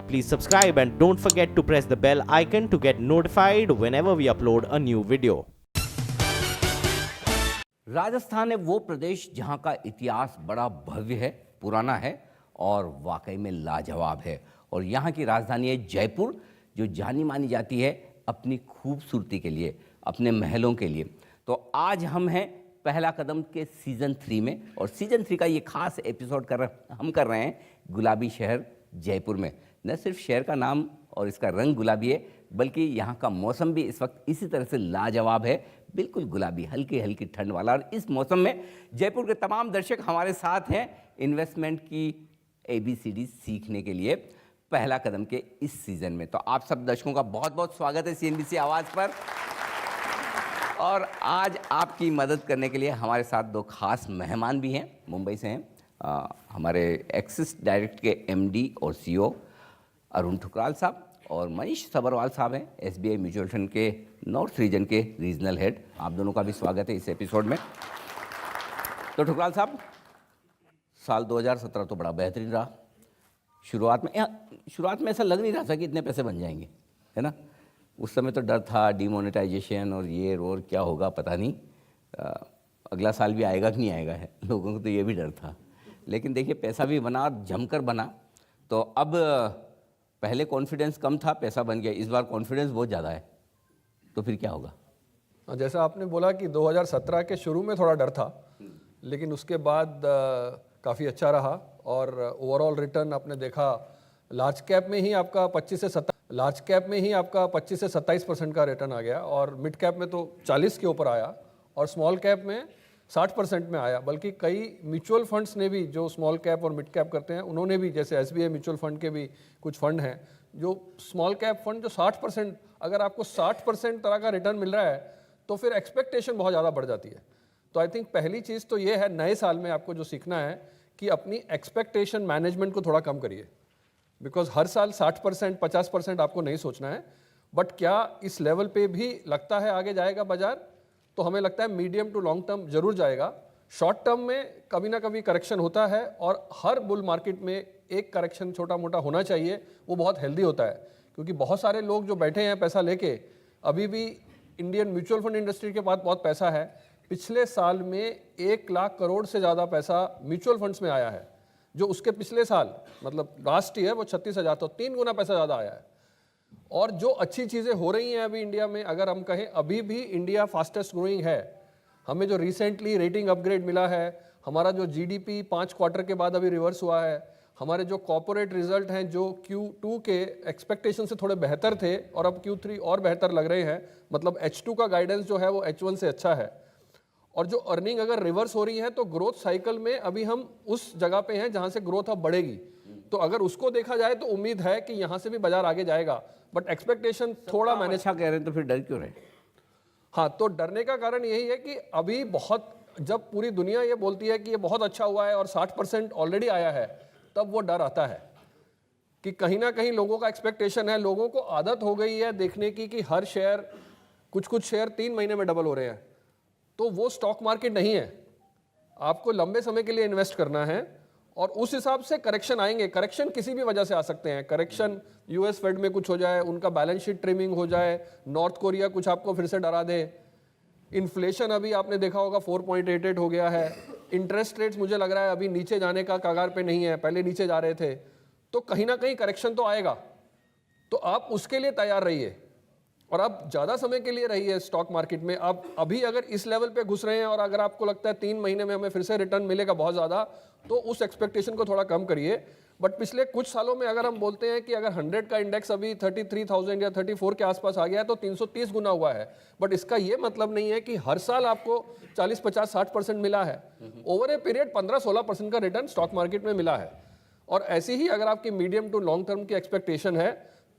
Please subscribe and don't forget to press the bell icon to get notified whenever we upload a new video. Rajasthan है वो प्रदेश जहाँ का इतिहास बड़ा भव्य है, पुराना है और वाकई में लाजवाब है। और यहाँ की राजधानी है जयपुर, जो जानी मानी जाती है अपनी खूबसूरती के लिए, अपने महलों के लिए। तो आज हम हैं पहला कदम के सीज़न 3 में, और सीज़न 3 का ये खास एपिसोड हम कर रहे हैं गुलाबी शहर जयपुर में। न सिर्फ शहर का नाम और इसका रंग गुलाबी है, बल्कि यहाँ का मौसम भी इस वक्त इसी तरह से लाजवाब है, बिल्कुल गुलाबी, हल्की हल्की ठंड वाला। और इस मौसम में जयपुर के तमाम दर्शक हमारे साथ हैं इन्वेस्टमेंट की ABCD सीखने के लिए पहला कदम के इस सीज़न में। तो आप सब दर्शकों का बहुत बहुत स्वागत है CNBC आवाज़ पर। और आज आपकी मदद करने के लिए हमारे साथ दो खास मेहमान भी हैं, मुंबई से हैं। हमारे एक्सिस डायरेक्ट के MD और CEO अरुण ठुकराल साहब, और मनीष सबरवाल साहब हैं SBI म्यूचुअल फंड के नॉर्थ रीजन के रीजनल हेड। आप दोनों का भी स्वागत है इस एपिसोड में। तो ठुकराल साहब, साल 2017 तो बड़ा बेहतरीन रहा। शुरुआत में ऐसा लग नहीं रहा था कि इतने पैसे बन जाएंगे, है ना। उस समय तो डर था डिमोनेटाइजेशन और ये और क्या होगा पता नहीं, अगला साल भी आएगा कि नहीं आएगा है, लोगों को तो ये भी डर था। लेकिन देखिए पैसा भी बना और जमकर बना। तो अब पहले कॉन्फिडेंस कम था, पैसा बन गया, इस बार कॉन्फिडेंस बहुत ज़्यादा है, तो फिर क्या होगा? जैसा आपने बोला कि 2017 के शुरू में थोड़ा डर था, लेकिन उसके बाद काफ़ी अच्छा रहा। और ओवरऑल रिटर्न आपने देखा, लार्ज कैप में ही आपका 25 से 27% का रिटर्न आ गया, और मिड कैप में तो 40 के ऊपर आया, और स्मॉल कैप में 60% में आया। बल्कि कई म्यूचुअल फंड्स ने भी, जो स्मॉल कैप और मिड कैप करते हैं, उन्होंने भी, जैसे SBI म्यूचुअल फंड के भी कुछ फंड हैं जो स्मॉल कैप फंड, जो 60%, अगर आपको 60% तरह का रिटर्न मिल रहा है तो फिर एक्सपेक्टेशन बहुत ज़्यादा बढ़ जाती है। तो आई थिंक पहली चीज़ तो ये है, नए साल में आपको जो सीखना है कि अपनी एक्सपेक्टेशन मैनेजमेंट को थोड़ा कम करिए। बिकॉज हर साल 60% 50% आपको नहीं सोचना है, बट क्या इस लेवल पे भी लगता है आगे जाएगा बाजार, तो हमें लगता है मीडियम टू लॉन्ग टर्म जरूर जाएगा। शॉर्ट टर्म में कभी ना कभी करेक्शन होता है, और हर बुल मार्केट में एक करेक्शन छोटा मोटा होना चाहिए, वो बहुत हेल्दी होता है। क्योंकि बहुत सारे लोग जो बैठे हैं पैसा लेके, अभी भी इंडियन म्यूचुअल फंड इंडस्ट्री के पास बहुत पैसा है। पिछले साल में 1 लाख करोड़ से ज़्यादा पैसा म्यूचुअल फंड्स में आया है, जो उसके पिछले साल मतलब लास्ट ईयर वो 36,000, तो 3 गुना पैसा ज़्यादा आया है। और जो अच्छी चीज़ें हो रही हैं अभी इंडिया में, अगर हम कहें अभी भी इंडिया फास्टेस्ट ग्रोइंग है। हमें जो रिसेंटली रेटिंग अपग्रेड मिला है, हमारा जो GDP 5 क्वार्टर के बाद अभी रिवर्स हुआ है, हमारे जो कॉर्पोरेट रिजल्ट हैं जो Q2 के एक्सपेक्टेशन से थोड़े बेहतर थे और अब Q3 और बेहतर लग रहे हैं, मतलब H2 का गाइडेंस जो है वो H1 से अच्छा है। और जो अर्निंग अगर रिवर्स हो रही है, तो ग्रोथ साइकिल में अभी हम उस जगह पे हैं जहां से ग्रोथ अब बढ़ेगी। तो अगर उसको देखा जाए तो उम्मीद है कि यहां से भी बाजार आगे जाएगा, बट एक्सपेक्टेशन थोड़ा मैनेज। अच्छा कह रहे हैं, तो फिर डर क्यों रहे? हाँ, तो डरने का कारण यही है कि अभी बहुत, जब पूरी दुनिया ये बोलती है कि ये बहुत अच्छा हुआ है और 60% ऑलरेडी आया है, तब वो डर आता है कि कहीं ना कहीं लोगों का एक्सपेक्टेशन है, लोगों को आदत हो गई है देखने की कि हर शेयर, कुछ शेयर 3 महीने में डबल हो रहे हैं। तो वो स्टॉक मार्केट नहीं है, आपको लंबे समय के लिए इन्वेस्ट करना है, और उस हिसाब से करेक्शन आएंगे। करेक्शन किसी भी वजह से आ सकते हैं। करेक्शन US फेड में कुछ हो जाए, उनका बैलेंस शीट ट्रिमिंग हो जाए, नॉर्थ कोरिया कुछ आपको फिर से डरा दे, इन्फ्लेशन अभी आपने देखा होगा 4.88 हो गया है, इंटरेस्ट रेट्स मुझे लग रहा है अभी नीचे जाने का कगार पे नहीं है, पहले नीचे जा रहे थे। तो कहीं ना कहीं करेक्शन तो आएगा, तो आप उसके लिए तैयार रहिए, और आप ज़्यादा समय के लिए रहिए स्टॉक मार्केट में। आप अभी अगर इस लेवल पे घुस रहे हैं और अगर आपको लगता है 3 महीने में हमें फिर से रिटर्न मिलेगा बहुत ज़्यादा, तो उस एक्सपेक्टेशन को थोड़ा कम करिए। बट पिछले कुछ सालों में अगर हम बोलते हैं कि अगर 100 का इंडेक्स अभी 33,000 या 34 के आसपास आ गया है, तो 330 गुना हुआ है। बट इसका ये मतलब नहीं है कि हर साल आपको 40, 50, 60% मिला है। ओवर ए पीरियड 15-16% का रिटर्न स्टॉक मार्केट में मिला है। और ऐसी ही अगर आपकी मीडियम टू लॉन्ग टर्म की एक्सपेक्टेशन है,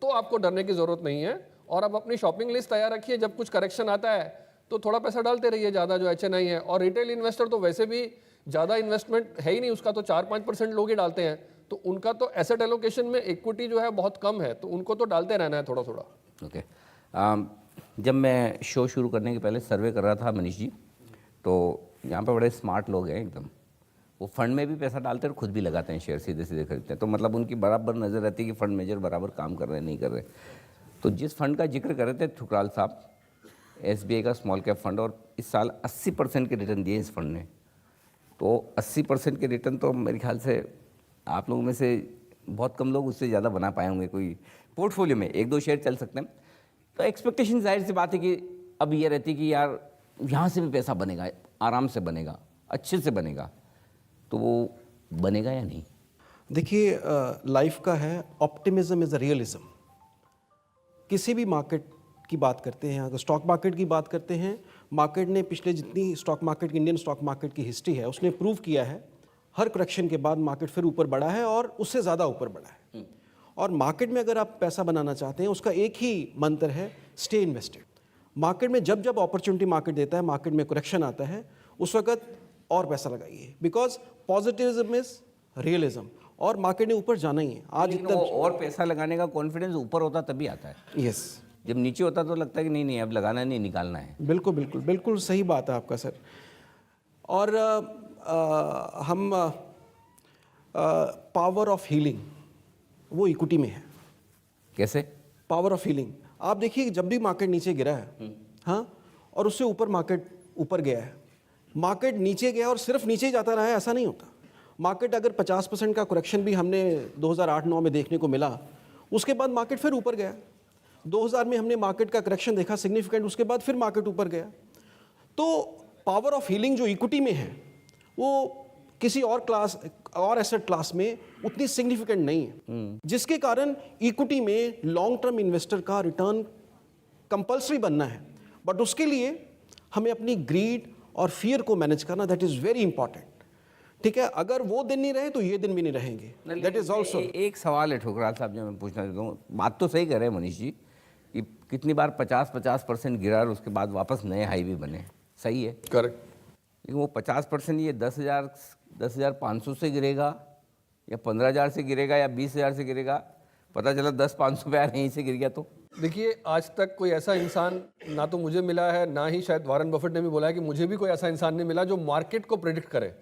तो आपको डरने की जरूरत नहीं है। और अब अपनी शॉपिंग लिस्ट तैयार रखिए, जब कुछ करेक्शन आता है तो थोड़ा पैसा डालते रहिए ज़्यादा, जो HNI है। और रिटेल इन्वेस्टर तो वैसे भी ज़्यादा इन्वेस्टमेंट है ही नहीं, उसका तो 4-5% लोग ही डालते हैं, तो उनका तो एसेट एलोकेशन में इक्विटी जो है बहुत कम है, तो उनको तो डालते रहना है थोड़ा थोड़ा। ओके। जब मैं शो शुरू करने के पहले सर्वे कर रहा था मनीष जी, तो यहाँ पे बड़े स्मार्ट लोग हैं एकदम, वो फंड में भी पैसा डालते हैं और खुद भी लगाते हैं शेयर, सीधे सीधे खरीदते हैं। तो मतलब उनकी बराबर नज़र रहती है कि फंड मैनेजर बराबर काम कर रहे हैं नहीं कर रहे। तो जिस फंड का जिक्र कर रहे थे ठुकराल साहब, SBI का स्मॉल कैप फंड, और इस साल 80% के रिटर्न दिए इस फंड ने। तो 80% के रिटर्न तो मेरे ख्याल से आप लोगों में से बहुत कम लोग उससे ज़्यादा बना पाए होंगे। कोई पोर्टफोलियो में 1-2 शेयर चल सकते हैं। तो एक्सपेक्टेशन जाहिर सी बात है कि अब ये रहती कि यार यहाँ से भी पैसा बनेगा, आराम से बनेगा, अच्छे से बनेगा। तो वो बनेगा या नहीं? देखिए, लाइफ का है ऑप्टिमिज्म इज़ अ रियलिज्म। किसी भी मार्केट की बात करते हैं, अगर स्टॉक मार्केट की बात करते हैं, मार्केट ने पिछले जितनी स्टॉक मार्केट की, इंडियन स्टॉक मार्केट की हिस्ट्री है, उसने प्रूव किया है हर करेक्शन के बाद मार्केट फिर ऊपर बढ़ा है और उससे ज़्यादा ऊपर बढ़ा है। और मार्केट में अगर आप पैसा बनाना चाहते हैं, उसका एक ही मंत्र है, स्टे इन्वेस्टेड। मार्केट में जब जब अपॉर्चुनिटी मार्केट देता है, मार्केट में करेक्शन आता है, उस वक्त और पैसा लगाइए, बिकॉज पॉजिटिविज्म इज रियलिज्म, और मार्केट ने ऊपर जाना ही है। आज लेकिन वो और पैसा लगाने का कॉन्फिडेंस ऊपर होता तभी आता है। यस, जब नीचे होता तो लगता है कि नहीं अब लगाना नहीं, निकालना है। बिल्कुल बिल्कुल बिल्कुल सही बात है आपका सर। और हम पावर ऑफ हीलिंग वो इक्विटी में है। कैसे? पावर ऑफ हीलिंग, आप देखिए जब भी मार्केट नीचे गिरा है, हाँ, और उससे ऊपर मार्केट ऊपर गया है, मार्केट नीचे गया और सिर्फ नीचे ही जाता रहा है, ऐसा नहीं होता। मार्केट अगर 50% का करेक्शन भी हमने 2008-9 में देखने को मिला, उसके बाद मार्केट फिर ऊपर गया। 2000 में हमने मार्केट का करेक्शन देखा सिग्निफिकेंट, उसके बाद फिर मार्केट ऊपर गया। तो पावर ऑफ हीलिंग जो इक्विटी में है, वो किसी और क्लास और एसेट क्लास में उतनी सिग्निफिकेंट नहीं है, जिसके कारण इक्विटी में लॉन्ग टर्म इन्वेस्टर का रिटर्न कंपल्सरी बनना है। बट उसके लिए हमें अपनी ग्रीड और फियर को मैनेज करना, दैट इज वेरी इंपॉर्टेंट। ठीक है, अगर वो दिन नहीं रहे तो ये दिन भी नहीं रहेंगे। दैट इज ऑल्सो एक सवाल है ठुकराल साहब जो मैं पूछना चाहता हूँ। बात तो सही कह रहे हैं मनीष जी कि कितनी बार 50% गिरा और उसके बाद वापस नए हाई भी बने, सही है, करेक्ट। लेकिन वो 50% ये 10,500 से गिरेगा या 15,000 से गिरेगा या 20,000 से गिरेगा, पता चला 10,500 पे यहीं से गिर गया। तो देखिए, आज तक कोई ऐसा इंसान ना तो मुझे मिला है, ना ही शायद वॉरेन बफेट ने भी बोला है कि मुझे भी कोई ऐसा इंसान नहीं मिला जो मार्केट को प्रेडिक्ट करे।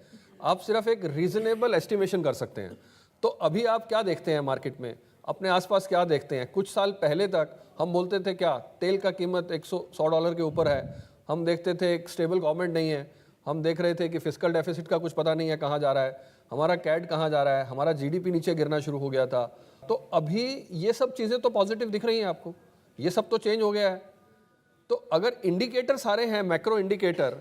आप सिर्फ एक रीजनेबल एस्टिमेशन कर सकते हैं। तो अभी आप क्या देखते हैं मार्केट में, अपने आसपास क्या देखते हैं? कुछ साल पहले तक हम बोलते थे क्या, तेल का कीमत $100 के ऊपर है, हम देखते थे एक स्टेबल गवर्नमेंट नहीं है, हम देख रहे थे कि फिस्कल डेफिसिट का कुछ पता नहीं है कहाँ जा रहा है, हमारा कैड कहाँ जा रहा है, हमारा GDP नीचे गिरना शुरू हो गया था। तो अभी ये सब चीज़ें तो पॉजिटिव दिख रही हैं आपको, ये सब तो चेंज हो गया है। तो अगर इंडिकेटर सारे हैं, मैक्रो इंडिकेटर,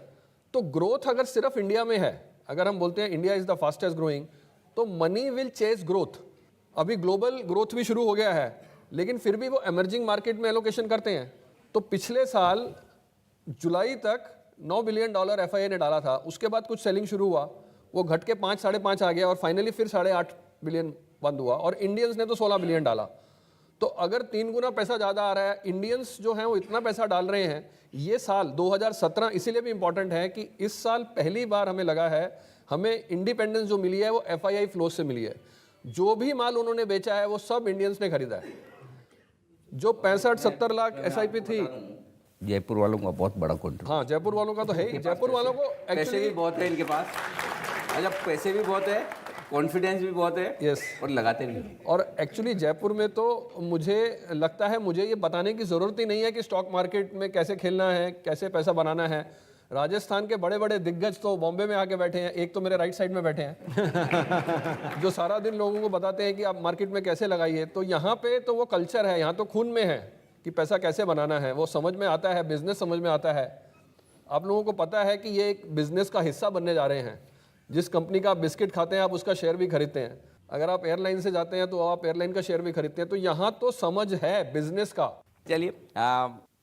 तो ग्रोथ अगर सिर्फ इंडिया में है, अगर हम बोलते हैं India is the fastest growing, तो मनी विल चेज ग्रोथ। अभी ग्लोबल ग्रोथ भी शुरू हो गया है, लेकिन फिर भी वो एमर्जिंग मार्केट में एलोकेशन करते हैं। तो पिछले साल जुलाई तक $9 बिलियन FII ने डाला था, उसके बाद कुछ सेलिंग शुरू हुआ, वो घट के 5-5.5 आ गया और फाइनली फिर 8.5 बिलियन बंद हुआ, और इंडियंस ने तो 16 बिलियन डाला। तो अगर 3 गुना पैसा ज़्यादा आ रहा है, इंडियंस जो हैं वो इतना पैसा डाल रहे हैं। ये साल 2017 इसीलिए भी इंपॉर्टेंट है कि इस साल पहली बार हमें लगा है, हमें इंडिपेंडेंस जो मिली है वो FII फ्लो से मिली है। जो भी माल उन्होंने बेचा है वो सब इंडियंस ने खरीदा है। जो 65-70 लाख SIP थी, जयपुर वालों का बहुत बड़ा कॉन्ट्रीब्यूशन। हाँ, जयपुर वालों का तो है ही। जयपुर वालों को पैसे भी एक्चुअली बहुत है इनके पास, अच्छा पैसे भी बहुत है, कॉन्फिडेंस भी बहुत है, यस, और लगाते भी हैं। और एक्चुअली जयपुर में तो मुझे लगता है, मुझे ये बताने की ज़रूरत ही नहीं है कि स्टॉक मार्केट में कैसे खेलना है, कैसे पैसा बनाना है। राजस्थान के बड़े बड़े दिग्गज तो बॉम्बे में आके बैठे हैं, एक तो मेरे राइट साइड में बैठे हैं जो सारा दिन लोगों को बताते हैं कि आप मार्केट में कैसे लगाइए। तो यहाँ पे तो वो कल्चर है, यहाँ तो खून में है कि पैसा कैसे बनाना है, वो समझ में आता है, बिजनेस समझ में आता है। आप लोगों को पता है कि ये एक बिजनेस का हिस्सा बनने जा रहे हैं। जिस कंपनी का आप बिस्किट खाते हैं, आप उसका शेयर भी खरीदते हैं। अगर आप एयरलाइन से जाते हैं तो आप एयरलाइन का शेयर भी खरीदते हैं। तो यहाँ तो समझ है बिजनेस का। चलिए,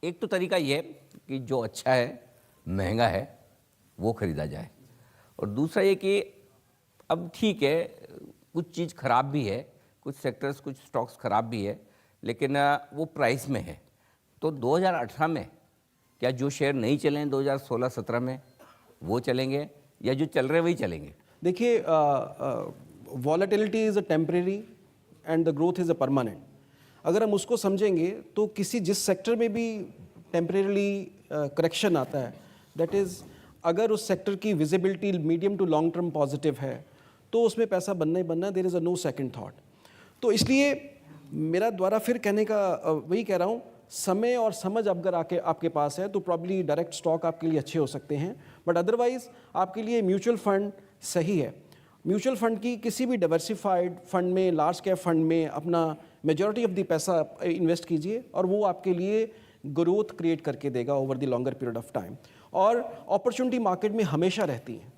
एक तो तरीका ये है कि जो अच्छा है, महंगा है, वो खरीदा जाए, और दूसरा ये कि अब ठीक है कुछ चीज़ ख़राब भी है, कुछ सेक्टर्स, कुछ स्टॉक्स ख़राब भी है, लेकिन वो प्राइस में है। तो 2018 में क्या जो शेयर नहीं चले हैं 2016-17 में वो चलेंगे, या जो चल रहे वही चलेंगे? देखिए, volatility is a temporary and the growth is a permanent. अगर हम उसको समझेंगे तो जिस सेक्टर में भी टेम्परेरीली करेक्शन आता है, दैट इज़ अगर उस सेक्टर की visibility medium to long term positive है तो उसमें पैसा बनना ही बनना, there is a no second thought. तो इसलिए मेरा द्वारा फिर कहने का वही कह रहा हूँ, समय और समझ अगर आपके पास है तो प्रॉब्ली डायरेक्ट स्टॉक आपके लिए अच्छे हो सकते हैं, बट अदरवाइज आपके लिए म्यूचुअल फंड सही है। म्यूचुअल फंड की किसी भी डाइवर्सिफाइड फंड में, लार्ज कैप फंड में अपना मेजॉरिटी ऑफ द पैसा इन्वेस्ट कीजिए और वो आपके लिए ग्रोथ क्रिएट करके देगा over the longer period of time. और अपॉर्चुनिटी मार्केट में हमेशा रहती है।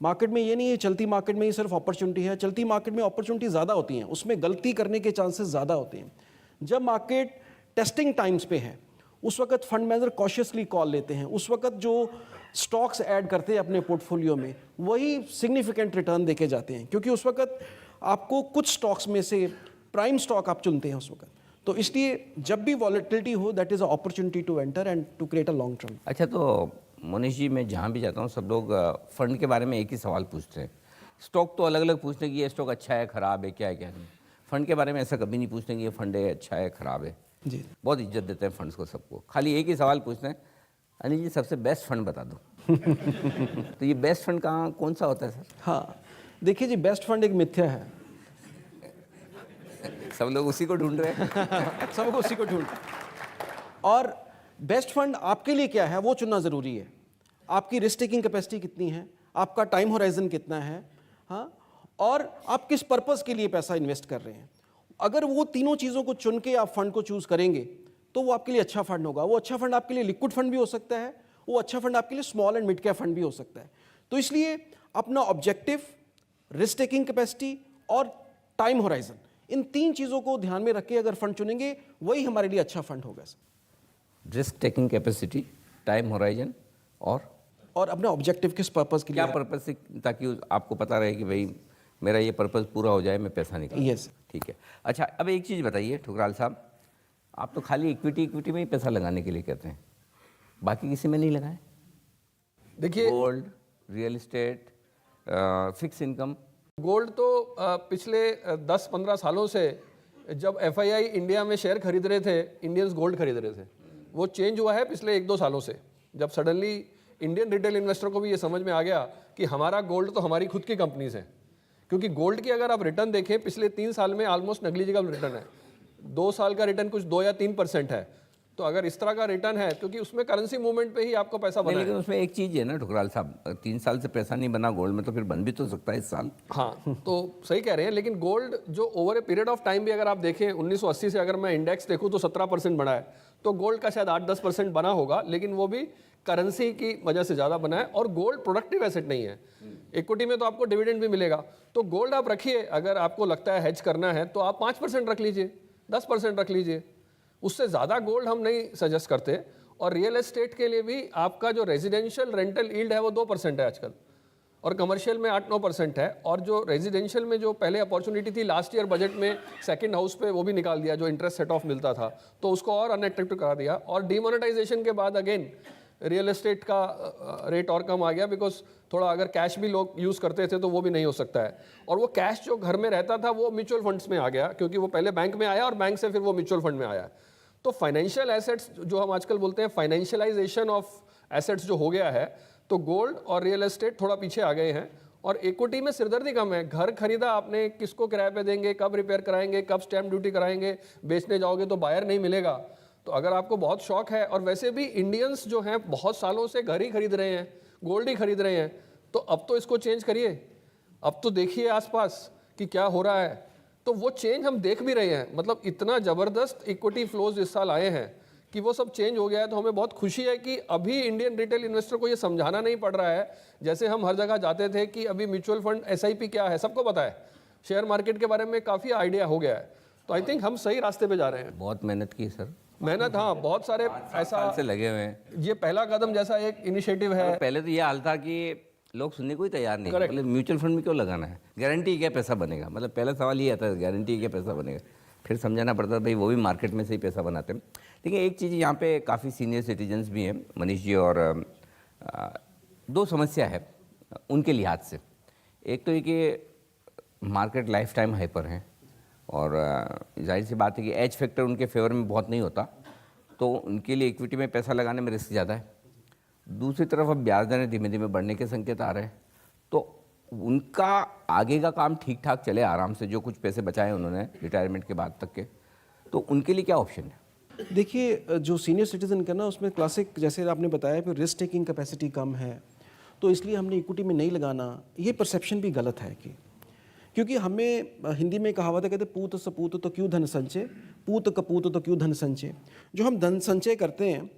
मार्केट में ये नहीं है चलती मार्केट में ही सिर्फ अपॉर्चुनिटी है, चलती मार्केट में अपॉर्चुनिटी ज़्यादा होती हैं, उसमें गलती करने के चांसेस ज़्यादा होते हैं। जब मार्केट टेस्टिंग टाइम्स पे है उस वक्त फंड मैनेजर कॉशियसली कॉल लेते हैं, उस वक्त जो स्टॉक्स ऐड करते हैं अपने पोर्टफोलियो में वही सिग्निफिकेंट रिटर्न देके जाते हैं, क्योंकि उस वक्त आपको कुछ स्टॉक्स में से प्राइम स्टॉक आप चुनते हैं उस वक्त। तो इसलिए जब भी वॉलेटिलिटी हो that is a opportunity to enter and to create a long term. अच्छा, तो मोनिश जी, मैं जहाँ भी जाता हूँ सब लोग फंड के बारे में एक ही सवाल पूछते हैं। स्टॉक तो अलग अलग पूछते हैं कि ये स्टॉक अच्छा है, ख़राब है, क्या है क्या नहीं। फंड के बारे में ऐसा कभी नहीं पूछते कि ये फंड है अच्छा है, ख़राब है। जी, बहुत इज्जत देते हैं फंड्स को सबको। खाली एक ही सवाल पूछते हैं, अनिल जी सबसे बेस्ट फंड बता दो। तो ये बेस्ट फंड कौन सा होता है सर? हाँ, देखिए जी, बेस्ट फंड एक मिथ्या है। सब लोग उसी को ढूंढ रहे हैं। सबको उसी को ढूंढ, और बेस्ट फंड आपके लिए क्या है वो चुनना ज़रूरी है। आपकी रिस्क टेकिंग कैपेसिटी कितनी है, आपका टाइम होराइजन कितना है, हाँ, और आप किस पर्पस के लिए पैसा इन्वेस्ट कर रहे हैं। अगर वो तीनों चीज़ों को चुन के आप फंड को चूज़ करेंगे तो वो आपके लिए अच्छा फंड होगा। वो अच्छा फंड आपके लिए लिक्विड फंड भी हो सकता है, वो अच्छा फंड आपके लिए small and mid cap fund भी हो सकता है। तो इसलिए अपना ऑब्जेक्टिव, रिस्क टेकिंग कैपेसिटी और टाइम होराइजन, इन तीन चीज़ों को ध्यान में रख के अगर फंड चुनेंगे वही हमारे लिए अच्छा फंड होगा sir. Risk taking capacity, time horizon और अपना ऑब्जेक्टिव किस पर्पस के लिए, क्या पर्पस से, ताकि आपको पता रहे कि भाई मेरा ये पर्पस पूरा हो जाए, मैं पैसा निकालूं। Yes. ठीक है। अच्छा, अब एक चीज़ बताइए ठुकराल साहब, आप तो खाली इक्विटी में ही पैसा लगाने के लिए कहते हैं, बाकी किसी में नहीं लगाएं? देखिए, gold, real estate, fix income. Gold तो पिछले 10-15 सालों से जब FII इंडिया में शेयर खरीद रहे थे, इंडियंस गोल्ड खरीद रहे थे। वो चेंज हुआ है पिछले 1-2 सालों से, जब सडनली इंडियन रिटेल इन्वेस्टर को भी ये समझ में आ गया कि हमारा गोल्ड तो हमारी खुद की कंपनीज है। क्योंकि गोल्ड की अगर आप रिटर्न देखें पिछले 3 साल में ऑलमोस्ट नेग्लिजिबल रिटर्न है। 2 साल का रिटर्न कुछ 2 या 3% है। तो अगर इस तरह का रिटर्न है, क्योंकि उसमें करेंसी मूवमेंट पे ही आपको पैसा बना है। लेकिन उसमें एक चीज़ है ना ठुकराल साहब, 3 साल से पैसा नहीं बना गोल्ड में, तो फिर बन भी तो सकता है इस साल। हाँ, तो सही कह रहे हैं, लेकिन गोल्ड जो over a period of time भी अगर आप देखें, 1980 से अगर मैं इंडेक्स देखूं तो 17% बढ़ा है। तो गोल्ड का शायद 8-10% बना होगा, लेकिन वो भी करेंसी की वजह से ज़्यादा बना है। और गोल्ड प्रोडक्टिव एसेट नहीं है। इक्विटी में तो आपको डिविडेंड भी मिलेगा, तो गोल्ड आप रखिए। अगर आपको लगता है हेज करना है तो आप 5% रख लीजिए, 10% रख लीजिए, उससे ज़्यादा गोल्ड हम नहीं सजेस्ट करते। और रियल एस्टेट के लिए भी आपका जो रेजिडेंशियल रेंटल यील्ड है वो 2% है आजकल, और कमर्शियल में 8-9% है। और जो रेजिडेंशियल में जो पहले अपॉर्चुनिटी थी लास्ट ईयर बजट में सेकंड हाउस पे, वो भी निकाल दिया, जो इंटरेस्ट सेट ऑफ मिलता था, तो उसको और अनअट्रैक्टिव करा दिया। और डीमोनेटाइजेशन के बाद अगेन रियल एस्टेट का रेट और कम आ गया, बिकॉज थोड़ा अगर कैश भी लोग यूज़ करते थे तो वो भी नहीं हो सकता है। और वो कैश जो घर में रहता था वो म्यूचुअल फंड्स में आ गया, क्योंकि वो पहले बैंक में आया और बैंक से फिर वो म्यूचुअल फंड में आया। तो फाइनेंशियल एसेट्स जो हम आजकल बोलते हैं, फाइनेंशियलाइजेशन ऑफ एसेट्स जो हो गया है, तो गोल्ड और रियल एस्टेट थोड़ा पीछे आ गए हैं। और इक्विटी में सिरदर्दी कम है। घर खरीदा आपने, किसको किराए पे देंगे, कब रिपेयर कराएंगे, कब स्टैम्प ड्यूटी कराएंगे, बेचने जाओगे तो बायर नहीं मिलेगा। तो अगर आपको बहुत शौक है, और वैसे भी इंडियंस जो हैं बहुत सालों से घर ही खरीद रहे हैं, गोल्ड ही खरीद रहे हैं, तो अब तो इसको चेंज करिए। अब तो देखिए आसपास कि क्या हो रहा है, तो वो चेंज हम देख भी रहे हैं। मतलब इतना ज़बरदस्त इक्विटी फ्लोज इस साल आए हैं कि वो सब चेंज हो गया है। तो हमें बहुत खुशी है कि अभी इंडियन रिटेल इन्वेस्टर को ये समझाना नहीं पड़ रहा है, जैसे हम हर जगह जाते थे कि अभी म्यूचुअल फंड SIP क्या है, सबको पता है। शेयर मार्केट के बारे में काफ़ी आइडिया हो गया है। तो आई थिंक हम सही रास्ते पे जा रहे हैं। बहुत मेहनत की सर। मेहनत, हाँ, बहुत सारे ऐसा से लगे हुए हैं। ये पहला कदम जैसा एक इनिशिएटिव है। पहले तो ये हाल था कि लोग सुनने को ही तैयार नहीं, मतलब म्यूचुअल फंड में क्यों लगाना है, गारंटी क्या पैसा बनेगा। मतलब पहला सवाल ये आता है, गारंटी क्या पैसा बनेगा। फिर समझाना पड़ता है भाई वो भी मार्केट में से ही पैसा बनाते हैं। लेकिन एक चीज़ यहाँ पे काफ़ी सीनियर सिटीजन्स भी हैं मनीष जी, और 2 समस्या है उनके लिहाज से। एक तो ये कि मार्केट लाइफ टाइम हाइपर है, और जाहिर सी बात है कि एज फैक्टर उनके फेवर में बहुत नहीं होता, तो उनके लिए इक्विटी में पैसा लगाने में रिस्क ज़्यादा है। दूसरी तरफ अब ब्याज दरें धीमे धीमे बढ़ने के संकेत आ रहे हैं, तो उनका आगे का काम ठीक ठाक चले आराम से, जो कुछ पैसे बचाए उन्होंने रिटायरमेंट के बाद तक के, तो उनके लिए क्या ऑप्शन है? देखिए, जो सीनियर सिटीज़न का ना, उसमें क्लासिक जैसे आपने बताया फिर रिस्क टेकिंग कैपेसिटी कम है, तो इसलिए हमने इक्विटी में नहीं लगाना, ये परसेप्शन भी गलत है क्योंकि हमें हिंदी में कहावत है, कहते पूत सपूत तो क्यों धन संचय, पूत कपूत तो क्यों धन संचय। जो हम धन संचय करते हैं,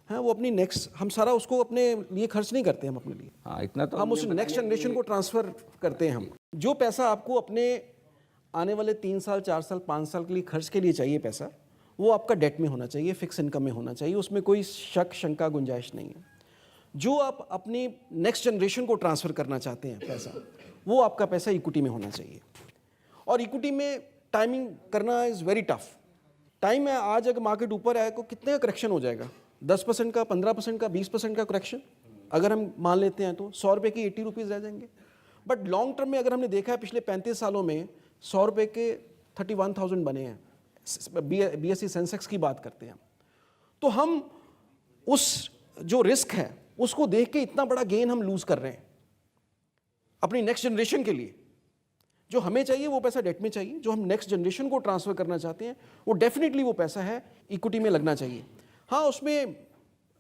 हाँ, वो अपनी नेक्स्ट, हम सारा उसको अपने लिए खर्च नहीं करते हम अपने लिए, हाँ, इतना तो हम उस नेक्स्ट जनरेशन को ट्रांसफ़र करते हैं। हम जो पैसा आपको अपने आने वाले 3 साल 4 साल 5 साल के लिए खर्च के लिए चाहिए पैसा, वो आपका डेट में होना चाहिए, फिक्स इनकम में होना चाहिए, उसमें कोई शक शंका गुंजाइश नहीं है। जो आप अपनी नेक्स्ट जनरेशन को ट्रांसफ़र करना चाहते हैं पैसा, वो आपका पैसा इक्विटी में होना चाहिए। और इक्विटी में टाइमिंग करना इज़ वेरी टफ। टाइम है, आज अगर मार्केट ऊपर आए तो कितने का करेक्शन हो जाएगा, 10% का, 15% का, 20% का करेक्शन अगर हम मान लेते हैं तो 100 रुपये की 80 रुपीज़ रह जाएंगे। बट लॉन्ग टर्म में अगर हमने देखा है पिछले 35 सालों में 100 रुपये के 31,000 बने हैं, BSE सेंसेक्स की बात करते हैं, तो हम उस जो रिस्क है उसको देख के इतना बड़ा गेन हम लूज़ कर रहे हैं अपनी नेक्स्ट जनरेशन के लिए। जो हमें चाहिए वो पैसा डेट में चाहिए, जो हम नेक्स्ट जनरेशन को ट्रांसफ़र करना चाहते हैं वो डेफिनेटली वो पैसा है इक्विटी में लगना चाहिए। हाँ, उसमें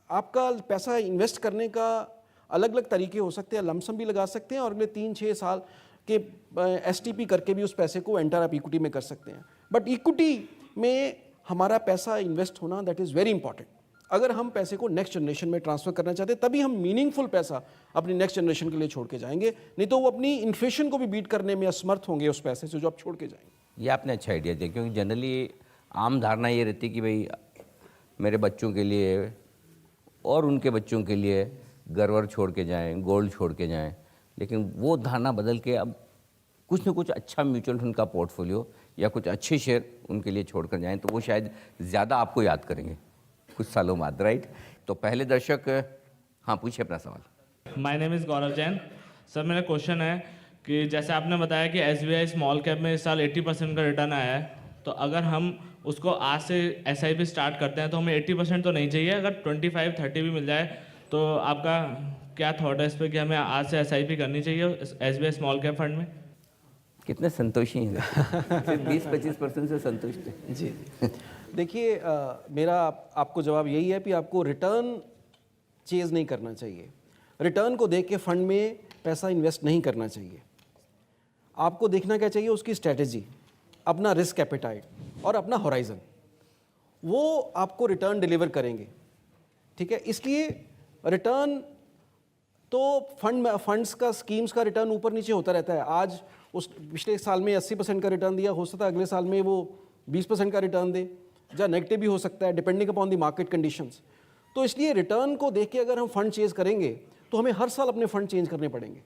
आपका पैसा इन्वेस्ट करने का अलग अलग तरीके हो सकते हैं, लमसम भी लगा सकते हैं और अगले 3-6 साल के STP करके भी उस पैसे को एंटर आप इक्विटी में कर सकते हैं। बट इक्विटी में हमारा पैसा इन्वेस्ट होना दैट इज़ वेरी इंपॉर्टेंट। अगर हम पैसे को नेक्स्ट जनरेशन में ट्रांसफ़र करना चाहते हैं तभी हम मीनिंगफुल पैसा अपनी नेक्स्ट जनरेशन के लिए छोड़ के जाएंगे, नहीं तो वो अपनी इन्फ्लेशन को भी बीट करने में असमर्थ होंगे उस पैसे से जो आप छोड़ के जाएंगे। ये आपने अच्छा आइडिया दिया, क्योंकि जनरली आम धारणा ये रहती है कि भाई मेरे बच्चों के लिए और उनके बच्चों के लिए घर छोड़ के जाएं, गोल्ड छोड़ के जाएं, लेकिन वो धारणा बदल के अब कुछ न कुछ अच्छा म्यूचुअल फंड का पोर्टफोलियो या कुछ अच्छे शेयर उनके लिए छोड़ कर जाएँ तो वो शायद ज़्यादा आपको याद करेंगे कुछ सालों बाद, राइट? तो पहले दर्शक, हाँ, पूछिए अपना सवाल। My name is Gaurav Jain. Sir, मेरा क्वेश्चन है कि जैसे आपने बताया कि SBI स्मॉल कैप में इस साल 80% का रिटर्न आया है, तो अगर हम उसको आज से SIP स्टार्ट करते हैं तो हमें 80% तो नहीं चाहिए, अगर 25-30 भी मिल जाए तो आपका क्या थॉट है इस पर कि हमें आज से SIP करनी चाहिए SBI स्मॉल कैप फंड में? कितने संतोषी हैं, सिर्फ 20-25% से संतुष्ट हैं। जी, देखिए, मेरा आपको जवाब यही है कि आपको रिटर्न चेज़ नहीं करना चाहिए, रिटर्न को देख के फंड में पैसा इन्वेस्ट नहीं करना चाहिए। आपको देखना क्या चाहिए, उसकी स्ट्रेटजी, अपना रिस्क एपेटाइट और अपना होराइज़न, वो आपको रिटर्न डिलीवर करेंगे, ठीक है। इसलिए रिटर्न तो फंड्स का, स्कीम्स का रिटर्न ऊपर नीचे होता रहता है। आज उस पिछले साल में 80% का रिटर्न दिया, हो सकता है अगले साल में वो 20% का रिटर्न दे, या नेगेटिव भी हो सकता है depending upon the market conditions. तो इसलिए रिटर्न को देख के अगर हम फंड चेंज करेंगे तो हमें हर साल अपने फंड चेंज करने पड़ेंगे।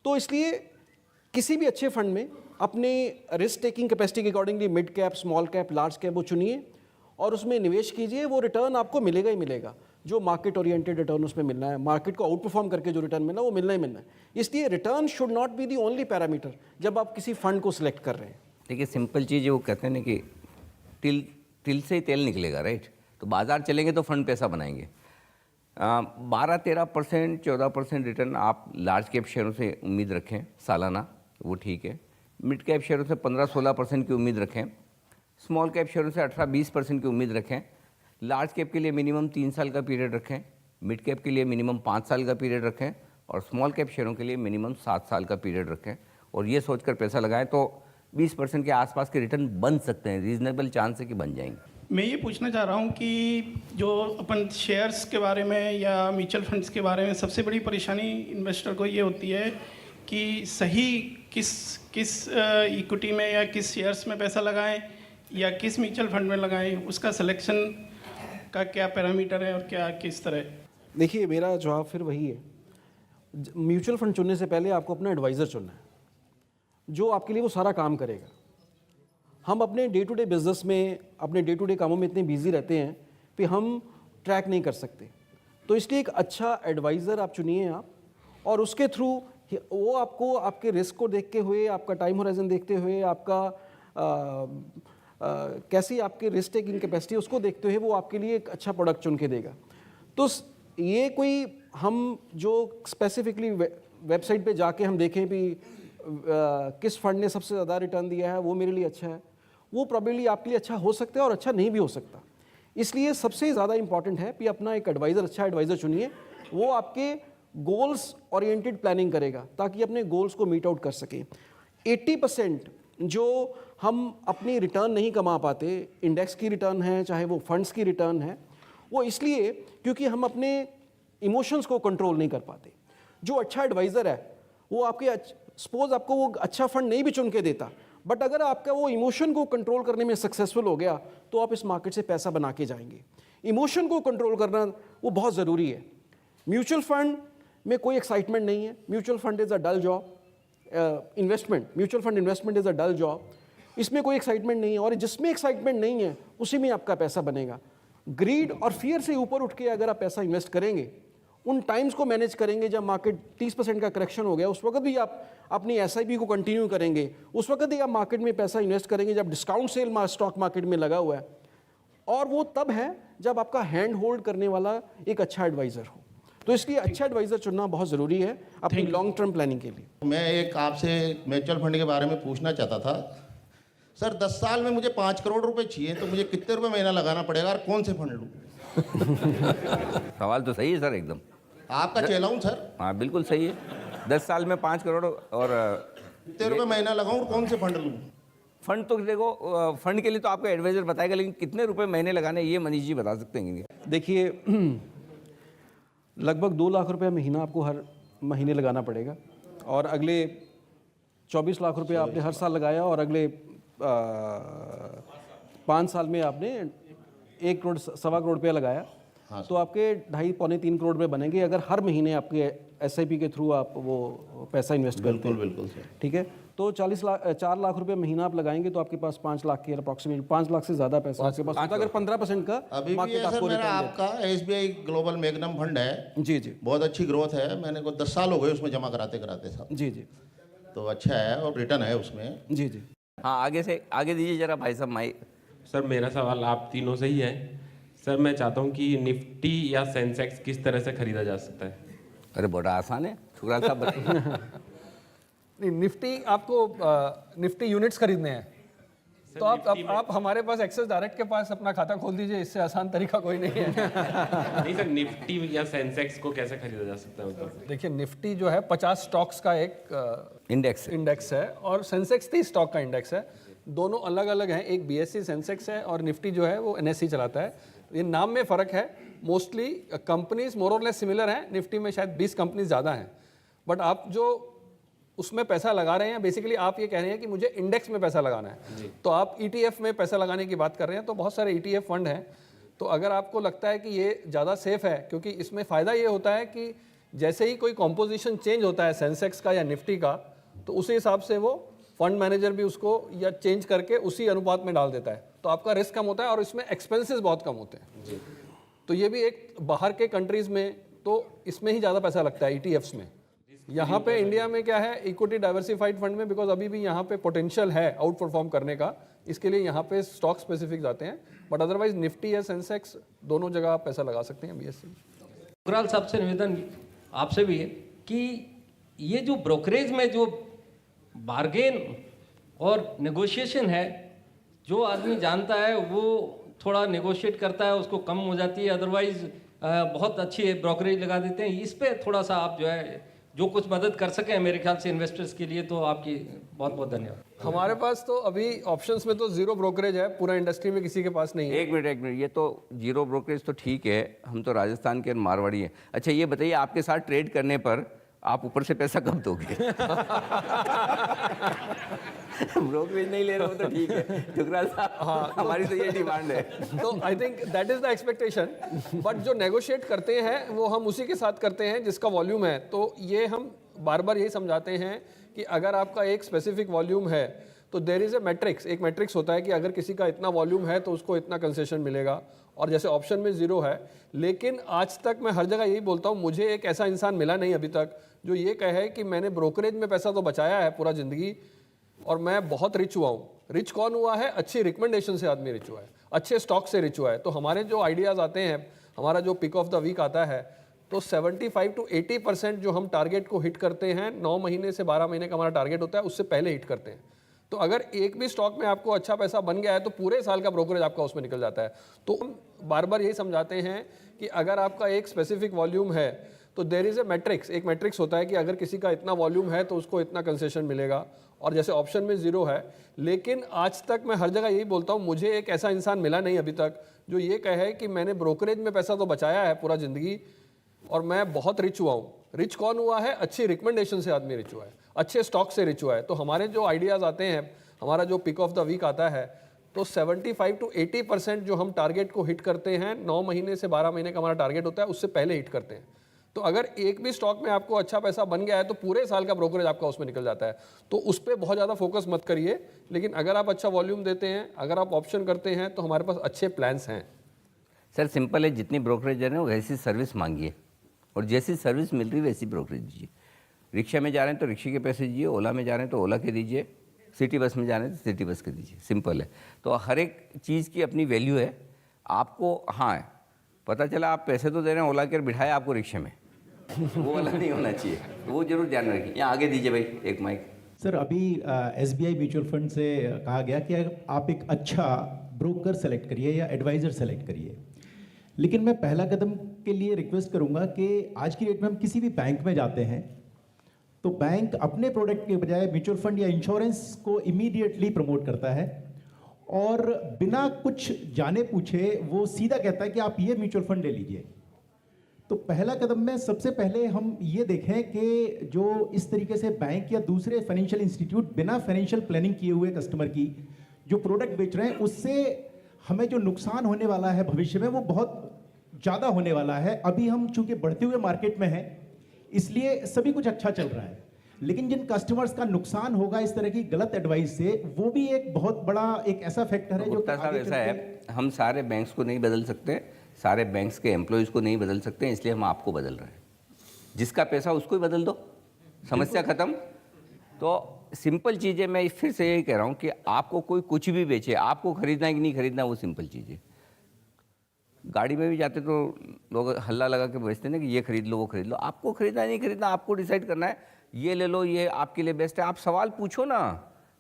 तो इसलिए किसी भी अच्छे फंड में अपने रिस्क टेकिंग कैपेसिटी के accordingly mid cap, small cap, large cap वो चुनिए और उसमें निवेश कीजिए, वो रिटर्न आपको मिलेगा ही मिलेगा। जो मार्केट ओरिएंटेड रिटर्न उसमें मिलना है, मार्केट को आउट परफॉर्म करके जो रिटर्न मिलना है वो मिलना ही मिलना है। इसलिए return should not be the only parameter जब आप किसी फंड को सिलेक्ट कर रहे हैं। देखिए, सिंपल चीज़ वो कहते हैं ना कि तिल से ही तेल निकलेगा, राइट? तो बाजार चलेंगे तो फंड पैसा बनाएंगे। 12-13%, 14% रिटर्न आप लार्ज कैप शेयरों से उम्मीद रखें सालाना, वो ठीक है। मिड कैप शेयरों से 15-16% की उम्मीद रखें, स्मॉल कैप शेयरों से 18-20% की उम्मीद रखें। लार्ज कैप के लिए मिनिमम 3 साल का पीरियड रखें, मिड कैप के लिए मिनिमम 5 साल का पीरियड रखें और स्मॉल कैप शेयरों के लिए मिनिमम 7 साल का पीरियड रखें। और ये सोचकर पैसा लगाएं तो 20% के आसपास के रिटर्न बन सकते हैं, रीजनेबल चांस है कि बन जाएंगे। मैं ये पूछना चाह रहा हूँ कि जो अपन शेयर्स के बारे में या म्यूचुअल फंड्स के बारे में सबसे बड़ी परेशानी इन्वेस्टर को ये होती है कि सही किस इक्विटी में या किस शेयर्स में पैसा लगाएं या किस म्यूचुअल फंड में लगाएं, उसका सिलेक्शन का क्या पैरामीटर है और क्या किस तरह? देखिए, मेरा जवाब फिर वही है, म्यूचुअल फंड चुनने से पहले आपको अपना एडवाइज़र चुनना है जो आपके लिए वो सारा काम करेगा। हम अपने डे टू डे बिजनेस में, अपने डे टू डे कामों में इतने बिजी रहते हैं कि हम ट्रैक नहीं कर सकते। तो इसलिए एक अच्छा एडवाइज़र आप चुनिए आप, और उसके थ्रू वो आपको आपके रिस्क को देखते हुए, आपका टाइम होराइजन देखते हुए, आपका कैसी आपकी रिस्क टेकिंग कैपेसिटी उसको देखते हुए वो आपके लिए एक अच्छा प्रोडक्ट चुन के देगा। तो ये कोई हम जो स्पेसिफिकली वेबसाइट पे जाके हम देखें भी किस फंड ने सबसे ज़्यादा रिटर्न दिया है, वो मेरे लिए अच्छा है, वो प्रॉबेबली आपके लिए अच्छा हो सकता है और अच्छा नहीं भी हो सकता। इसलिए सबसे ज़्यादा इंपॉर्टेंट है कि अपना एक एडवाइज़र, अच्छा एडवाइज़र चुनिए, वो आपके गोल्स ओरिएंटेड प्लानिंग करेगा ताकि अपने गोल्स को मीट आउट कर सकें। 80% जो हम अपनी रिटर्न नहीं कमा पाते, इंडेक्स की रिटर्न है चाहे वो फंड्स की रिटर्न है, वो इसलिए क्योंकि हम अपने इमोशंस को कंट्रोल नहीं कर पाते। जो अच्छा एडवाइज़र है वो आपके, सपोज आपको वो अच्छा फंड नहीं भी चुन के देता, बट अगर आपका वो इमोशन को कंट्रोल करने में सक्सेसफुल हो गया तो आप इस मार्केट से पैसा बना के जाएंगे। इमोशन को कंट्रोल करना वो बहुत ज़रूरी है। म्यूचुअल फंड में कोई एक्साइटमेंट नहीं है। Mutual fund is a dull job. Mutual fund investment is a dull job. इसमें कोई एक्साइटमेंट नहीं है, और जिसमें एक्साइटमेंट नहीं है उसी में आपका पैसा बनेगा। ग्रीड और फियर से ऊपर उठ के अगर आप पैसा इन्वेस्ट करेंगे, उन टाइम्स को मैनेज करेंगे जब मार्केट 30% का करेक्शन हो गया, उस वक्त भी आप अपनी SIP को कंटिन्यू करेंगे, उस वक्त ही आप मार्केट में पैसा इन्वेस्ट करेंगे जब डिस्काउंट सेल स्टॉक मार्केट में लगा हुआ है, और वो तब है जब आपका हैंड होल्ड करने वाला एक अच्छा एडवाइज़र हो। तो इसलिए अच्छा एडवाइज़र चुनना बहुत ज़रूरी है अपनी लॉन्ग टर्म प्लानिंग के लिए। मैं एक आपसे म्यूचुअल फंड के बारे में पूछना चाहता था सर। 10 साल में मुझे 5 करोड़ रुपए चाहिए, तो मुझे कितने रुपए महीना लगाना पड़ेगा और कौन से फंड लूँ? सवाल तो सही है सर, एकदम आपका चेलाऊं सर। हाँ बिल्कुल सही है। 10 साल में 5 करोड़ और कितने रुपए महीना लगाऊं और कौन से फंड लूँ? फंड तो देखो, फंड के लिए तो आपका एडवाइजर बताएगा, लेकिन कितने रुपए महीने लगाने ये मनीष जी बता सकते हैं। देखिए, लगभग 2 लाख रुपए महीना आपको हर महीने लगाना पड़ेगा, और अगले 24 लाख रुपए आपने हर साल लगाया, और अगले 5 साल में आपने 1 करोड़ सवा करोड़ रुपया लगाया। हाँ, तो आपके 2.5 पौने 3 करोड़ रुपए बनेंगे अगर हर महीने आपके SIP के थ्रू आप वो पैसा इन्वेस्ट करते हैं। बिल्कुल सर। ठीक है, तो 4 लाख रुपए महीना आप लगाएंगे तो आपके पास 5 लाख के अप्रॉक्सीमेट 5 लाख से ज़्यादा पैसा आपके पास होता है अगर 15% का अभी भी है सर। मेरा आपका SBI ग्लोबल मैग्नम फंड है। जी जी, बहुत अच्छी ग्रोथ है। मैंने को 10 साल हो गए उसमें जमा कराते साहब। जी जी, तो अच्छा है और रिटर्न है उसमें। जी जी। हाँ, आगे दीजिए जरा भाई साहब माइक। सर मेरा सवाल आप तीनों से ही है। सर मैं चाहता हूँ कि निफ्टी या सेंसेक्स किस तरह से खरीदा जा सकता है? अरे बड़ा आसान है, ठुकराल साहब बताइए। नहीं, निफ्टी आपको निफ्टी यूनिट्स खरीदने हैं तो आप हमारे पास एक्सेस डायरेक्ट के पास अपना खाता खोल दीजिए, इससे आसान तरीका कोई नहीं है। नहीं सर, निफ्टी या सेंसेक्स को कैसे खरीदा जा सकता है मतलब? देखिए, निफ्टी जो है 50 स्टॉक्स का एक इंडेक्स है, और सेंसेक्स 30 स्टॉक का इंडेक्स है। दोनों अलग अलग हैं। एक BSE सेंसेक्स है और निफ्टी जो है वो NSE चलाता है। ये नाम में फ़र्क है। मोस्टली कंपनीज मोर और लेस सिमिलर हैं। निफ्टी में शायद 20 कंपनीज ज़्यादा हैं, बट आप जो उसमें पैसा लगा रहे हैं, बेसिकली आप ये कह रहे हैं कि मुझे इंडेक्स में पैसा लगाना है, तो आप ETF में पैसा लगाने की बात कर रहे हैं। तो बहुत सारे ETF फंड हैं। तो अगर आपको लगता है कि ये ज़्यादा सेफ़ है, क्योंकि इसमें फ़ायदा ये होता है कि जैसे ही कोई कॉम्पोजिशन चेंज होता है सेंसेक्स का या निफ्टी का, तो उसी हिसाब से वो फंड मैनेजर भी उसको या चेंज करके उसी अनुपात में डाल देता है। तो आपका रिस्क कम होता है और इसमें एक्सपेंसेस बहुत कम होते हैं। तो ये भी एक बाहर के कंट्रीज़ में तो इसमें ही ज़्यादा पैसा लगता है ETFs में। यहाँ पे इंडिया में क्या है, इक्विटी डाइवर्सिफाइड फंड में, बिकॉज अभी भी यहाँ पे पोटेंशियल है आउट परफॉर्म करने का, इसके लिए यहाँ पे स्टॉक स्पेसिफिक जाते हैं। बट अदरवाइज निफ्टी या सेंसेक्स दोनों जगह आप पैसा लगा सकते हैं। BSE ठुकराल साहब से निवेदन आपसे भी है कि ये जो ब्रोकरेज में जो बार्गेन और नेगोशिएशन है, जो आदमी जानता है वो थोड़ा नेगोशिएट करता है, उसको कम हो जाती है, अदरवाइज बहुत अच्छी ब्रोकरेज लगा देते हैं। इस पे थोड़ा सा आप जो है जो कुछ मदद कर सकें मेरे ख्याल से इन्वेस्टर्स के लिए, तो आपकी बहुत बहुत धन्यवाद। हमारे पास तो अभी ऑप्शंस में तो जीरो ब्रोकरेज है, पूरा इंडस्ट्री में किसी के पास नहीं है। एक मिनट, ये तो जीरो ब्रोकरेज तो ठीक है, हम तो राजस्थान के मारवाड़ी हैं। अच्छा ये बताइए, आपके साथ ट्रेड करने पर आप ऊपर से पैसा कब दोगे? ब्रोकरेज नहीं ले रहे हो तो ठीक है ठुकराल साहब। हाँ, हमारी तो ये डिमांड है। तो I think that is the expectation. But जो नेगोशिएट करते हैं वो हम उसी के साथ करते हैं जिसका वॉल्यूम है। तो ये हम बार बार यही समझाते हैं कि अगर आपका एक स्पेसिफिक वॉल्यूम है तो देयर इज ए मैट्रिक्स। एक मैट्रिक्स होता है कि अगर किसी का इतना वॉल्यूम है तो उसको इतना कंसेशन मिलेगा, और जैसे ऑप्शन में जीरो है। लेकिन आज तक मैं हर जगह यही बोलता हूँ, मुझे एक ऐसा इंसान मिला नहीं अभी तक जो ये कहे कि मैंने ब्रोकरेज में पैसा तो बचाया है पूरा जिंदगी और मैं बहुत रिच हुआ हूँ। रिच कौन हुआ है? अच्छी रिकमेंडेशन से आदमी रिच हुआ है, अच्छे स्टॉक से रिच हुआ है। तो हमारे जो आइडियाज़ आते हैं, हमारा जो पिक ऑफ द वीक आता है, तो तो 75 to 80% जो हम टारगेट को हिट करते हैं 9 महीने से 12 महीने का हमारा टारगेट होता है, उससे पहले हिट करते हैं। तो अगर एक भी स्टॉक में आपको अच्छा पैसा बन गया है तो पूरे साल का ब्रोकरेज आपका उसमें निकल जाता है। तो हम बार बार यही समझाते हैं कि अगर आपका एक स्पेसिफिक वॉल्यूम है तो देयर इज़ ए मैट्रिक्स, एक मैट्रिक्स होता है कि अगर किसी का इतना वॉल्यूम है तो उसको इतना कंसेशन मिलेगा, और जैसे ऑप्शन में 0 है। लेकिन आज तक मैं हर जगह यही बोलता हूँ, मुझे एक ऐसा इंसान मिला नहीं अभी तक जो ये कहे कि मैंने ब्रोकरेज में पैसा तो बचाया है पूरा ज़िंदगी और मैं बहुत रिच हुआ हूँ। रिच कौन हुआ है? अच्छी रिकमेंडेशन से आदमी रिच हुआ है, अच्छे स्टॉक से रिच हुआ है। तो हमारे जो आइडियाज़ आते हैं, हमारा जो पिक ऑफ द वीक आता है, तो 75 to 80% जो हम टारगेट को हिट करते हैं 9 महीने से 12 महीने का हमारा टारगेट होता है, उससे पहले हिट करते हैं। तो अगर एक भी स्टॉक में आपको अच्छा पैसा बन गया है तो पूरे साल का ब्रोकरेज आपका उसमें निकल जाता है। तो उस पर बहुत ज़्यादा फोकस मत करिए, लेकिन अगर आप अच्छा वॉल्यूम देते हैं, अगर आप ऑप्शन करते हैं, तो हमारे पास अच्छे प्लान्स हैं। सर सिंपल है, जितनी ब्रोकरेज है ना वैसी सर्विस मांगिए, और जैसी सर्विस मिल रही वैसी ब्रोकरेज दीजिए। रिक्शा में जा रहे हैं तो रिक्शे के पैसे दीजिए, ओला में जा रहे हैं तो ओला के दीजिए, सिटी बस में जा रहे हैं तो सिटी बस के दीजिए। सिंपल है। तो हर एक चीज़ की अपनी वैल्यू है। आपको हाँ पता चला आप पैसे तो दे रहे हैं ओला के, बिठाए आपको रिक्शे में, वो वाला नहीं होना चाहिए। तो वो जरूर ध्यान रखिए। यहाँ आगे दीजिए भाई एक माइक। सर अभी SBI म्यूचुअल फंड से कहा गया कि आप एक अच्छा ब्रोकर सेलेक्ट करिए या एडवाइज़र सेलेक्ट करिए, लेकिन मैं पहला कदम के लिए रिक्वेस्ट करूंगा कि आज की डेट में हम किसी भी बैंक में जाते हैं तो बैंक अपने प्रोडक्ट के बजाय म्यूचुअल फंड या इंश्योरेंस को इमीडिएटली प्रमोट करता है और बिना कुछ जाने पूछे वो सीधा कहता है कि आप ये म्यूचुअल फंड ले लीजिए। तो पहला कदम में सबसे पहले हम ये देखें कि जो इस तरीके से बैंक या दूसरे फाइनेंशियल इंस्टीट्यूट बिना फाइनेंशियल प्लानिंग किए हुए कस्टमर की जो प्रोडक्ट बेच रहे हैं, उससे हमें जो नुकसान होने वाला है भविष्य में वो बहुत ज़्यादा होने वाला है। अभी हम चूंकि बढ़ते हुए मार्केट में हैं इसलिए सभी कुछ अच्छा चल रहा है, लेकिन जिन कस्टमर्स का नुकसान होगा इस तरह की गलत एडवाइस से, वो भी एक बहुत बड़ा एक ऐसा फैक्टर है जो साहब ऐसा है, हम सारे बैंक्स को नहीं बदल सकते, सारे बैंक्स के एम्प्लॉयज़ को नहीं बदल सकते, इसलिए हम आपको बदल रहे हैं। जिसका पैसा उसको ही बदल दो, समस्या खत्म। तो सिंपल चीज़ें मैं फिर से यही कह रहा हूँ कि आपको कोई कुछ भी बेचे, आपको खरीदना है कि नहीं खरीदना, वो सिंपल चीज़ है। गाड़ी में भी जाते तो लोग हल्ला लगा के बेचते ना कि ये खरीद लो वो खरीद लो। आपको खरीदना है नहीं खरीदना, आपको डिसाइड करना है। ये ले लो, ये आपके लिए बेस्ट है। आप सवाल पूछो ना,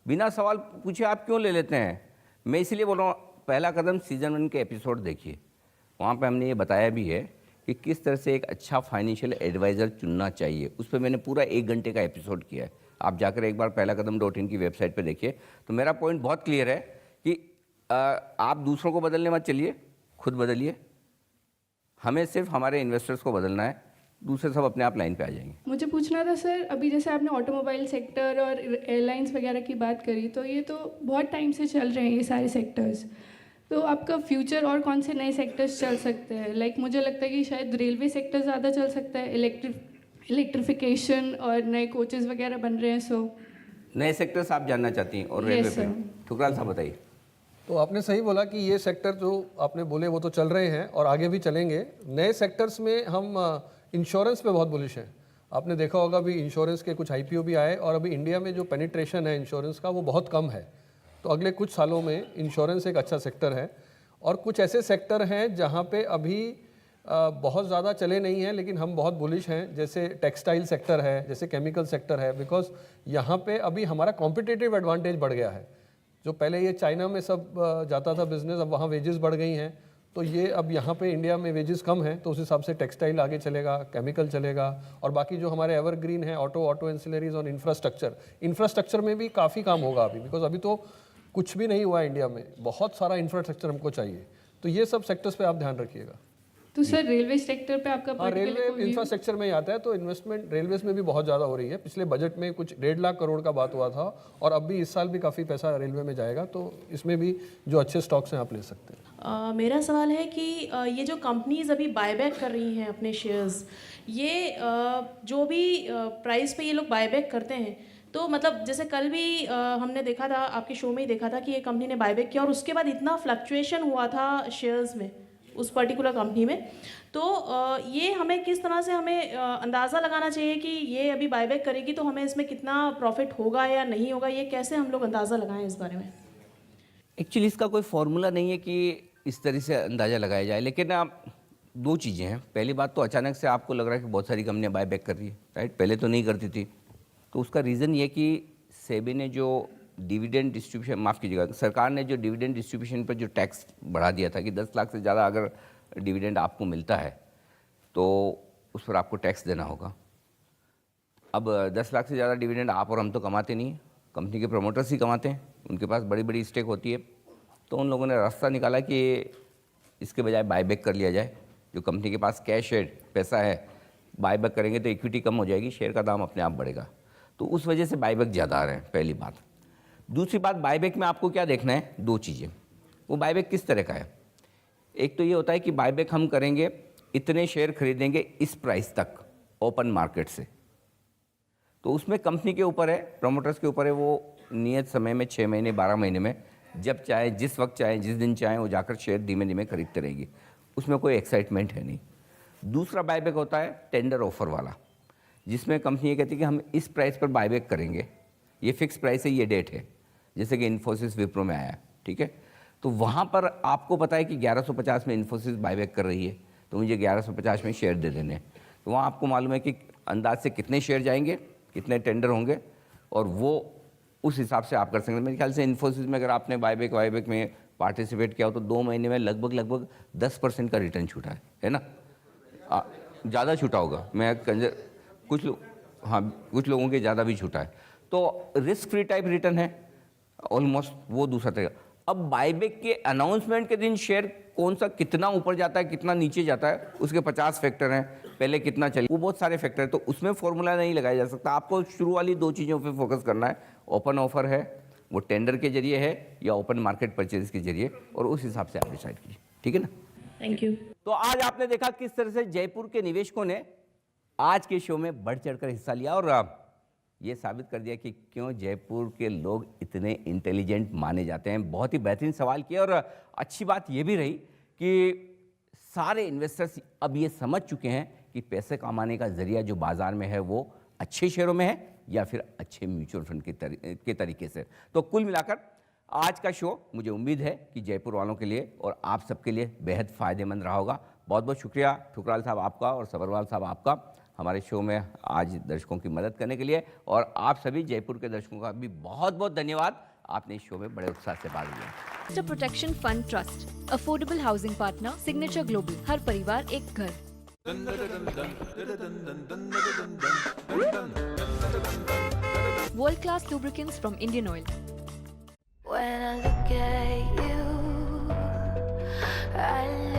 बिना सवाल पूछे आप क्यों ले लेते हैं? मैं इसलिए बोल रहा हूँ पहला कदम सीजन 1 के एपिसोड देखिए, वहाँ पे हमने ये बताया भी है कि किस तरह से एक अच्छा फाइनेंशियल एडवाइज़र चुनना चाहिए। उस पर मैंने पूरा 1 घंटे का एपिसोड किया है, आप जाकर एक बार पहला कदम.in की वेबसाइट पे देखिए। तो मेरा पॉइंट बहुत क्लियर है कि आप दूसरों को बदलने मत चलिए, खुद बदलिए। हमें सिर्फ हमारे इन्वेस्टर्स को बदलना है, दूसरे सब अपने आप लाइन पे आ जाएंगे। मुझे पूछना था सर, अभी जैसे आपने ऑटोमोबाइल सेक्टर और एयरलाइंस वगैरह की बात करी, तो ये तो बहुत टाइम से चल रहे हैं ये सारे सेक्टर्स, तो आपका फ्यूचर और कौन से नए सेक्टर्स चल सकते हैं? लाइक मुझे लगता है कि शायद रेलवे सेक्टर ज़्यादा चल सकता है, इलेक्ट्रिफिकेशन और नए कोचेज़ वगैरह बन रहे हैं। सो नए सेक्टर्स आप जानना चाहती हैं और रेलवे पे ठुकराल साहब बताइए। तो आपने सही बोला कि ये सेक्टर जो आपने बोले वो तो चल रहे हैं और आगे भी चलेंगे। नए सेक्टर्स में हम इंश्योरेंस पे बहुत बुलिश हैं। आपने देखा होगा अभी इंश्योरेंस के कुछ IPO भी आए और अभी इंडिया में जो पेनिट्रेशन है इंश्योरेंस का वो बहुत कम है। तो अगले कुछ सालों में इंश्योरेंस एक अच्छा सेक्टर है। और कुछ ऐसे सेक्टर हैं जहाँ पे अभी बहुत ज़्यादा चले नहीं हैं लेकिन हम बहुत बुलिश हैं, जैसे टेक्सटाइल सेक्टर है, जैसे केमिकल सेक्टर है, बिकॉज यहाँ पे अभी हमारा कॉम्पिटिटिव एडवांटेज बढ़ गया है। जो पहले ये चाइना में सब जाता था बिजनेस, अब वहाँ वेजेस बढ़ गई हैं, तो ये अब यहाँ पे इंडिया में वेजेस कम हैं, तो उस हिसाब से टेक्सटाइल आगे चलेगा, केमिकल चलेगा। और बाकी जो हमारे एवरग्रीन है ऑटो एंसिलरीज और इंफ्रास्ट्रक्चर में भी काफ़ी काम होगा अभी, बिकॉज अभी तो कुछ भी नहीं हुआ है इंडिया में, बहुत सारा इंफ्रास्ट्रक्चर हमको चाहिए। तो ये सब सेक्टर्स पे आप ध्यान रखिएगा। तो सर रेलवे सेक्टर पे आपका रेलवे इंफ्रास्ट्रक्चर में ही आता है, तो इन्वेस्टमेंट रेलवेज में भी बहुत ज़्यादा हो रही है। पिछले बजट में कुछ 1.5 लाख करोड़ का बात हुआ था और अब भी इस साल भी काफ़ी पैसा रेलवे में जाएगा, तो इसमें भी जो अच्छे स्टॉक्स हैं आप ले सकते हैं। मेरा सवाल है कि ये जो कंपनीज अभी बायबैक कर रही हैं अपने शेयर्स, ये जो भी प्राइस पे ये लोग बायबैक करते हैं, तो मतलब जैसे कल भी हमने देखा था, आपके शो में ही देखा था कि ये कंपनी ने बायबैक किया और उसके बाद इतना फ्लक्चुएशन हुआ था शेयर्स में उस पर्टिकुलर कंपनी में। तो ये हमें किस तरह से हमें अंदाज़ा लगाना चाहिए कि ये अभी बायबैक करेगी तो हमें इसमें कितना प्रॉफिट होगा या नहीं होगा, ये कैसे हम लोग अंदाज़ा लगाएं इस बारे में? एक्चुअली इसका कोई फॉर्मूला नहीं है कि इस तरह से अंदाज़ा लगाया जाए, लेकिन आप दो चीज़ें हैं। पहली बात तो अचानक से आपको लग रहा है कि बहुत सारी कंपनियां बाय बैक कर रही है, राइट? पहले तो नहीं करती थी। तो उसका रीज़न ये कि सेबी ने जो डिविडेंड डिस्ट्रीब्यूशन, माफ़ कीजिएगा, सरकार ने जो डिविडेंड डिस्ट्रीब्यूशन पर जो टैक्स बढ़ा दिया था कि 10 लाख से ज़्यादा अगर डिविडेंड आपको मिलता है तो उस पर आपको टैक्स देना होगा। अब 10 लाख से ज़्यादा डिविडेंड आप और हम तो कमाते नहीं हैं, कंपनी के प्रमोटर्स ही कमाते हैं, उनके पास बड़ी बड़ी स्टेक होती है। तो उन लोगों ने रास्ता निकाला कि इसके बजाय बायबैक कर लिया जाए। जो कंपनी के पास कैश है, पैसा है, बायबैक करेंगे तो इक्विटी कम हो जाएगी, शेयर का दाम अपने आप बढ़ेगा। तो उस वजह से बायबैक ज़्यादा आ रहे हैं, पहली बात। दूसरी बात, बायबैक में आपको क्या देखना है, दो चीज़ें। वो बायबैक किस तरह का है? एक तो ये होता है कि बायबैक हम करेंगे, इतने शेयर खरीदेंगे इस प्राइस तक ओपन मार्केट से। तो उसमें कंपनी के ऊपर है, प्रमोटर्स के ऊपर है, वो नियत समय में 6 महीने 12 महीने में जब चाहे, जिस वक्त चाहे, जिस दिन चाहे वो जाकर शेयर धीमे धीमे खरीदते रहेगी। उसमें कोई एक्साइटमेंट है नहीं। दूसरा बायबैक होता है टेंडर ऑफर वाला, जिसमें कंपनी ये कहती है कि हम इस प्राइस पर बायबैक करेंगे, ये फिक्स प्राइस है, ये डेट है, जैसे कि इन्फोसिस विप्रो में आया, ठीक है? तो वहाँ पर आपको पता है कि 1150 में इन्फोसिस बायबैक कर रही है, तो मुझे 1150 में शेयर दे देने। तो वहाँ आपको मालूम है कि अंदाज से कितने शेयर जाएंगे, कितने टेंडर होंगे, और वो उस हिसाब से आप कर सकते हैं। मेरे ख्याल से इन्फोसिस में अगर आपने बायबैक में पार्टिसिपेट किया हो तो 2 महीने में लगभग 10% का रिटर्न छूटा है ना? ज़्यादा छूटा होगा, मैं कुछ लोगों के ज़्यादा भी छूटा है। तो रिस्क फ्री टाइप रिटर्न है ऑलमोस्ट, वो दूसरा तरीका। अब बायबैक के अनाउंसमेंट के दिन शेयर कौन सा कितना ऊपर जाता है, कितना नीचे जाता है, उसके 50 फैक्टर हैं, पहले कितना चले, वो बहुत सारे फैक्टर हैं। तो उसमें फॉर्मूला नहीं लगाया जा सकता। आपको शुरू वाली 2 चीज़ों पे फोकस करना है, ओपन ऑफर है, वो टेंडर के जरिए है या ओपन मार्केट परचेज के जरिए, और उस हिसाब से आप डिसाइड कीजिए, ठीक है ना? Thank you. तो आज आपने देखा किस तरह से जयपुर के निवेशकों ने आज के शो में बढ़ चढ़कर हिस्सा लिया और ये साबित कर दिया कि क्यों जयपुर के लोग इतने इंटेलिजेंट माने जाते हैं। बहुत ही बेहतरीन सवाल किया, और अच्छी बात ये भी रही कि सारे इन्वेस्टर्स अब ये समझ चुके हैं कि पैसे कमाने का जरिया जो बाजार में है वो अच्छे शेयरों में है या फिर अच्छे म्यूचुअल फंड के तरीके से। तो कुल मिलाकर आज का शो मुझे उम्मीद है कि जयपुर वालों के लिए और आप सबके लिए बेहद फ़ायदेमंद रहा होगा। बहुत बहुत शुक्रिया ठुकराल साहब आपका और सबरवाल साहब आपका हमारे शो में आज दर्शकों की मदद करने के लिए, और आप सभी जयपुर के दर्शकों का भी बहुत बहुत धन्यवाद, आपने इस शो में बड़े उत्साह से भाग लिया। Investor Protection Fund Trust, Affordable Housing Partner, Signature Global, हर परिवार एक घर। World class lubricants from Indian Oil. When I look at you, I